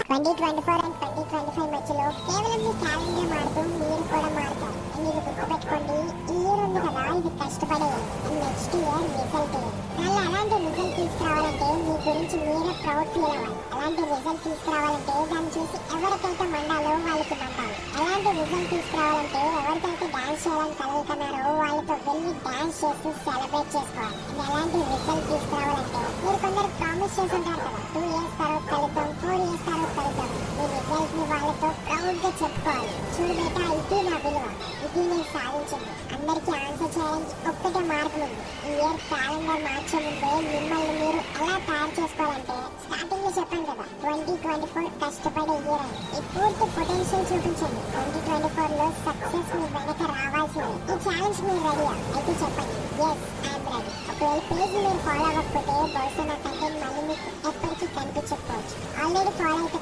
2024 and 2025 మధ్యలో కేవలం మీ calendar మారుతూ మీరు కూడా మారుతారు. మీరు గుర్తుపెట్టుకోండి, ఈ ఇయర్ ఉంది కదా, ఇది కష్టపడేది. నెక్స్ట్ ఇయర్ రిజల్ట్ మళ్ళీ అలాంటి రిజల్ట్ తీసుకురావాలంటే మీ గురించి మీరే ప్రౌడ్ ఫీల్ అవ్వాలి. అలాంటి రిజల్ట్ తీసుకురావాలంటే దాన్ని చూసి ఎవరికైతే మండాలో వాళ్ళకి మండాలి. అలాంటి రిజల్ట్ తీసుకురావాలంటే ఎవరికైతే డాన్స్ చేయాలని కలలుకున్నారో వాళ్ళతో వెళ్ళి డాన్స్ చేస్తూ సెలబ్రేట్ చేసుకోవాలి. అలాంటి రిజల్ట్ తీసుకురావాలంటే మీరు కొందరు ప్రామిస్ చేసి ఉంటారు కదా, 2 years తర్వాత కలుద్దాం, 4 years తర్వాత కలుద్దాం. మీ రిజల్ట్ ని వాళ్ళతో ప్రౌడ్ గా చెప్పుకోవాలి. చూడు బేటా, ఇది నా విలువ, ఇది నేను సాధించింది. అందరికీ ఆన్సర్ చేయడానికి ఒక్కటే మార్గం ఉంది. ఈ ఇయర్ క్యాలెండర్ మార్చే ముందే మిమ్మల్ని మీరు ఎలా తయారు చేసుకోవాలంటే స్టార్టింగ్ లో చెప్పాను కదా, 2024 కష్టపడే ఇయర్ అని. ఈ పూర్తి పొటెన్షియల్ చూపించండి. 2024 లో సక్సెస్ మీ వెనక రావాల్సింది. ఈ ఛాలెంజ్ మీరు రెడీయా అయితే చెప్పండి, ఎస్ ఐఎమ్ రెడీ. ఒకవేళ పేజ్ మీరు ఫాలో అవ్వకపోతే బహుశా నా కంటెంట్ మళ్ళీ మీకు ఎప్పటికీ కనిపించకపోవచ్చు. ఆల్రెడీ ఫాలో అయితే